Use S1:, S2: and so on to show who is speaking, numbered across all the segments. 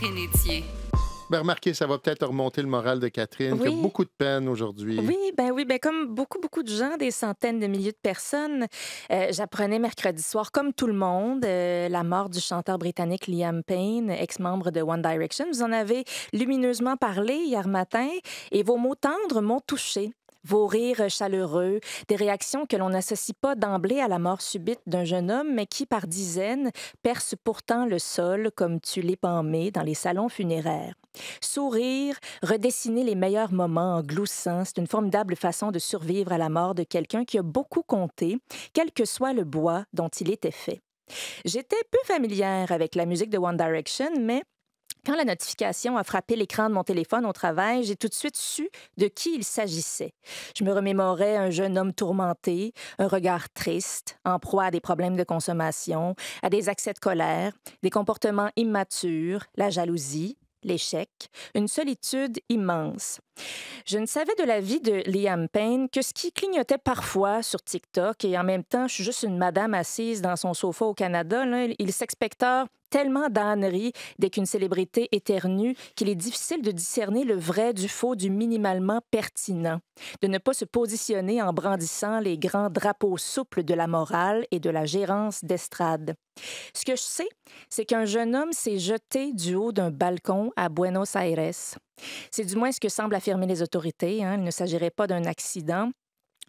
S1: Catherine Etier.
S2: Ben, remarquez, ça va peut-être remonter le moral de Catherine, qui a
S3: Oui,
S2: beaucoup de peine aujourd'hui.
S3: oui, comme beaucoup de gens, des centaines de milliers de personnes, j'apprenais mercredi soir, comme tout le monde, la mort du chanteur britannique Liam Payne, ex-membre de One Direction. Vous en avez lumineusement parlé hier matin et vos mots tendres m'ont touchée. Vos rires chaleureux, des réactions que l'on n'associe pas d'emblée à la mort subite d'un jeune homme, mais qui, par dizaines, percent pourtant le sol comme tulipes en mai dans les salons funéraires. Sourire, redessiner les meilleurs moments en gloussant, c'est une formidable façon de survivre à la mort de quelqu'un qui a beaucoup compté, quel que soit le bois dont il était fait. J'étais peu familière avec la musique de One Direction, mais quand la notification a frappé l'écran de mon téléphone au travail, j'ai tout de suite su de qui il s'agissait. Je me remémorais un jeune homme tourmenté, un regard triste, en proie à des problèmes de consommation, à des accès de colère, des comportements immatures, la jalousie, l'échec, une solitude immense. Je ne savais de la vie de Liam Payne que ce qui clignotait parfois sur TikTok et en même temps, je suis juste une madame assise dans son sofa au Canada. Là, il s'expectoire tellement d'âneries dès qu'une célébrité éternue qu'il est difficile de discerner le vrai du faux, du minimalement pertinent, de ne pas se positionner en brandissant les grands drapeaux souples de la morale et de la gérance d'estrade. Ce que je sais, c'est qu'un jeune homme s'est jeté du haut d'un balcon à Buenos Aires. C'est du moins ce que semblent affirmer les autorités. Il ne s'agirait pas d'un accident.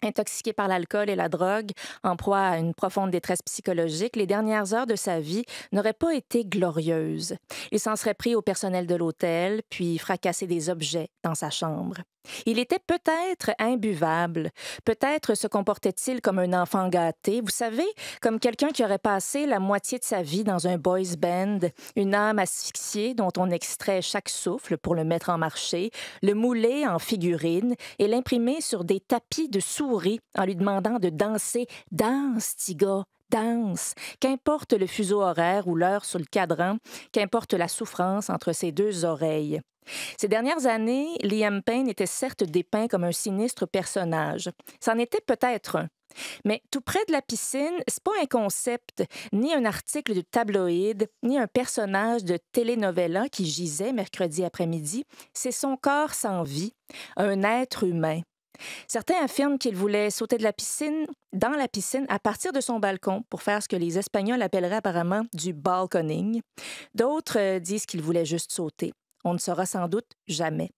S3: Intoxiqué par l'alcool et la drogue, en proie à une profonde détresse psychologique, les dernières heures de sa vie n'auraient pas été glorieuses. Il s'en serait pris au personnel de l'hôtel, puis fracassé des objets dans sa chambre. Il était peut-être imbuvable, peut-être se comportait-il comme un enfant gâté, vous savez, comme quelqu'un qui aurait passé la moitié de sa vie dans un boys band, une âme asphyxiée dont on extrait chaque souffle pour le mettre en marché, le mouler en figurine et l'imprimer sur des tapis de souris en lui demandant de danser. Danse, petit gars, danse. Qu'importe le fuseau horaire ou l'heure sur le cadran, qu'importe la souffrance entre ses deux oreilles. Ces dernières années, Liam Payne était certes dépeint comme un sinistre personnage. C'en était peut-être un. Mais tout près de la piscine, c'est pas un concept, ni un article de tabloïd, ni un personnage de telenovela qui gisait mercredi après-midi. C'est son corps sans vie, un être humain. Certains affirment qu'il voulait sauter dans la piscine, à partir de son balcon pour faire ce que les Espagnols appelleraient apparemment du balconing. D'autres disent qu'il voulait juste sauter. On ne saura sans doute jamais.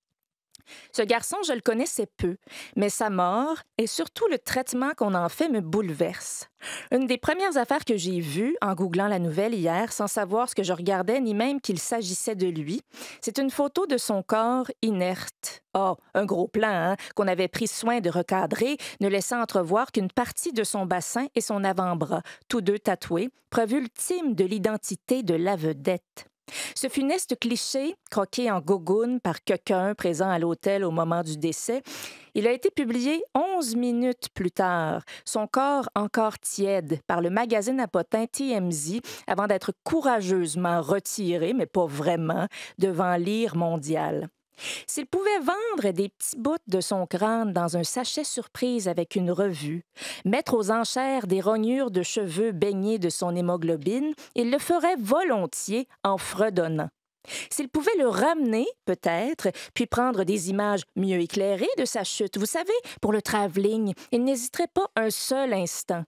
S3: Ce garçon, je le connaissais peu, mais sa mort et surtout le traitement qu'on en fait me bouleverse. Une des premières affaires que j'ai vues en googlant la nouvelle hier, sans savoir ce que je regardais ni même qu'il s'agissait de lui, c'est une photo de son corps inerte. Oh, un gros plan, qu'on avait pris soin de recadrer, ne laissant entrevoir qu'une partie de son bassin et son avant-bras, tous deux tatoués, preuve ultime de l'identité de la vedette. Ce funeste cliché, croqué en gogoune par quelqu'un présent à l'hôtel au moment du décès, il a été publié 11 minutes plus tard, son corps encore tiède, par le magazine à potins TMZ, avant d'être courageusement retiré, mais pas vraiment, devant l'ire mondiale. S'il pouvait vendre des petits bouts de son crâne dans un sachet surprise avec une revue, mettre aux enchères des rognures de cheveux baignés de son hémoglobine, il le ferait volontiers en fredonnant. S'il pouvait le ramener, peut-être, puis prendre des images mieux éclairées de sa chute, vous savez, pour le travelling, il n'hésiterait pas un seul instant.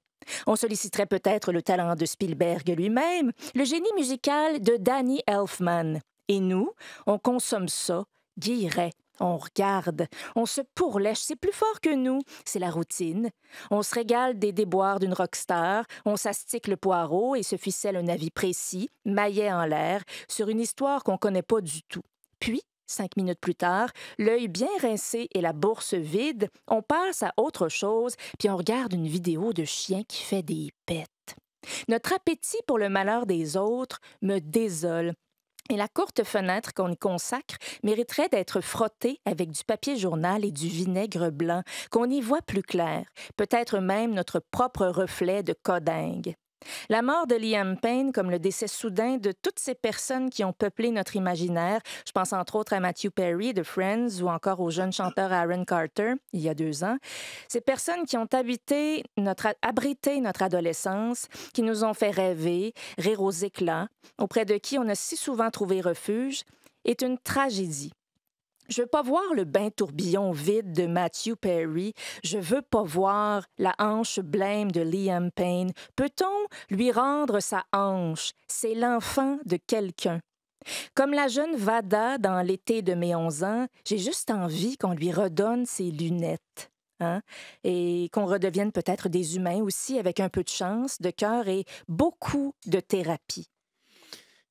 S3: On solliciterait peut-être le talent de Spielberg lui-même, le génie musical de Danny Elfman. Et nous, on consomme ça, guilleret. On regarde, on se pourlèche, c'est plus fort que nous, c'est la routine. On se régale des déboires d'une rockstar, on s'astique le poireau et se ficelle un avis précis, maillet en l'air, sur une histoire qu'on connaît pas du tout. Puis, 5 minutes plus tard, l'œil bien rincé et la bourse vide, on passe à autre chose, puis on regarde une vidéo de chien qui fait des pets. Notre appétit pour le malheur des autres me désole. Et la courte fenêtre qu'on y consacre mériterait d'être frottée avec du papier journal et du vinaigre blanc, qu'on y voit plus clair, peut-être même notre propre reflet de codingue. La mort de Liam Payne, comme le décès soudain de toutes ces personnes qui ont peuplé notre imaginaire, je pense entre autres à Matthew Perry de Friends ou encore au jeune chanteur Aaron Carter, il y a 2 ans, ces personnes qui ont abrité notre adolescence, qui nous ont fait rêver, rire aux éclats, auprès de qui on a si souvent trouvé refuge, est une tragédie. Je veux pas voir le bain tourbillon vide de Matthew Perry. Je veux pas voir la hanche blême de Liam Payne. Peut-on lui rendre sa hanche? C'est l'enfant de quelqu'un. Comme la jeune Vada dans L'été de mes 11 ans, j'ai juste envie qu'on lui redonne ses lunettes. Hein? Et qu'on redevienne peut-être des humains aussi, avec un peu de chance, de cœur et beaucoup de thérapie.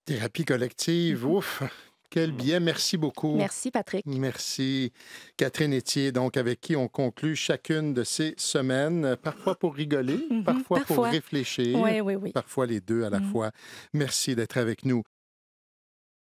S2: Thérapie collective, ouf! Quel bien, merci beaucoup.
S3: Merci, Patrick.
S2: Merci, Catherine Etier, donc avec qui on conclut chacune de ces semaines, parfois pour rigoler, parfois pour réfléchir,
S3: oui.
S2: parfois les deux à la fois. Merci d'être avec nous.